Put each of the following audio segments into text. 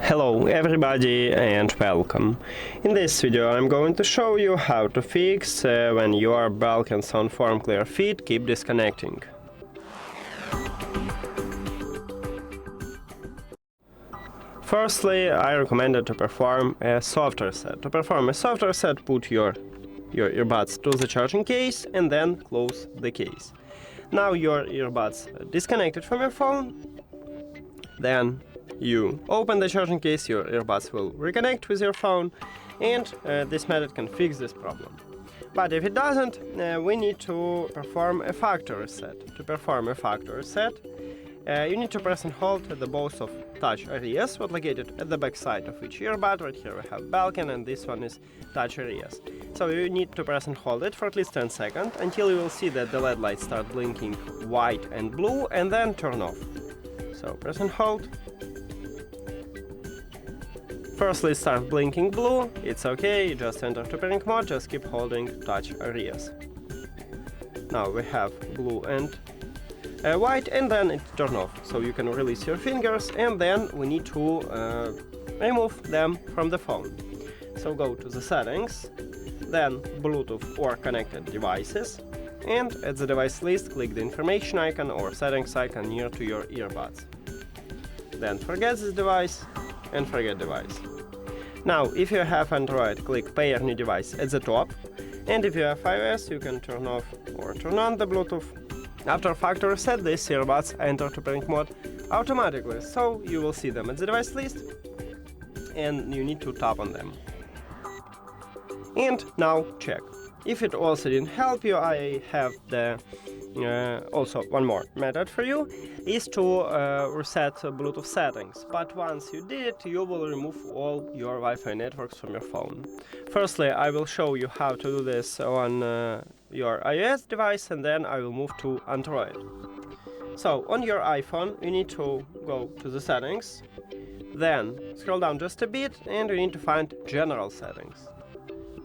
Hello everybody and welcome. In this video I'm going to show you how to fix when your BELKIN SoundForm ClearFit keep disconnecting. Firstly, I recommend to perform a soft reset. To perform a soft reset, put your earbuds to the charging case and then close the case. Now your earbuds are disconnected from your phone. Then you open the charging case, your earbuds will reconnect with your phone, and this method can fix this problem. But if it doesn't, we need to perform a factory reset. To perform a factory reset, you need to press and hold the both of touch areas located at the back side of each earbud. Right here we have BELKIN and this one is touch areas. So you need to press and hold it for at least 10 seconds until you will see that the LED lights start blinking white and blue and then turn off. So press and hold. Firstly, start blinking blue, it's okay, just enter to pairing mode, just keep holding touch areas. Now we have blue and white, and then it turns off, so you can release your fingers, and then we need to remove them from the phone. So go to the settings, then Bluetooth or connected devices, and at the device list click the information icon or settings icon near to your earbuds. Then forget this device and forget device. Now, if you have Android, click Pair New Device at the top, and if you have iOS, you can turn off or turn on the Bluetooth. After factory reset, these earbuds enter to pairing mode automatically, so you will see them at the device list, and you need to tap on them. And now check. If it also didn't help you, I have the also one more method for you, is to reset Bluetooth settings. But once you did it, you will remove all your Wi-Fi networks from your phone. Firstly, I will show you how to do this on your iOS device, and then I will move to Android. So on your iPhone, you need to go to the settings, then scroll down just a bit, and you need to find General Settings.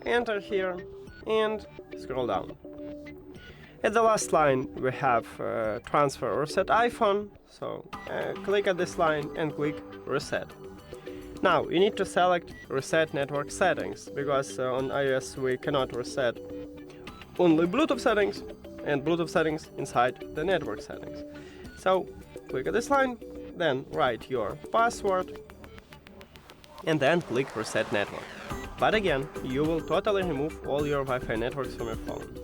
Enter here and scroll down. At the last line we have transfer or reset iPhone, so click at this line and click reset. Now you need to select reset network settings, because on iOS we cannot reset only Bluetooth settings and Bluetooth settings inside the network settings. So click at this line, then write your password and then click reset network. But again, you will totally remove all your Wi-Fi networks from your phone.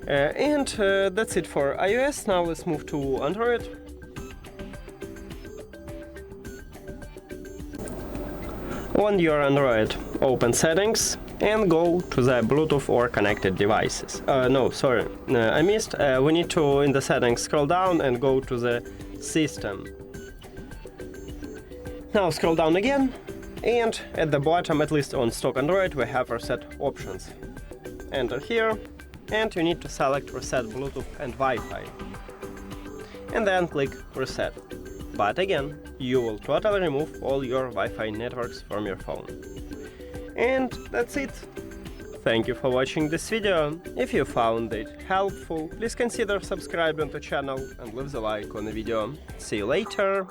And that's it for iOS. Now let's move to Android. On your Android, open settings and go to the Bluetooth or connected devices. No, sorry, I missed. We need to, in the settings, scroll down and go to the system. Now scroll down again, and at the bottom, at least on stock Android, we have reset options. Enter here. And you need to select Reset Bluetooth and Wi-Fi. And then click Reset. But again, you will totally remove all your Wi-Fi networks from your phone. And that's it. Thank you for watching this video. If you found it helpful, please consider subscribing to the channel and leave the like on the video. See you later!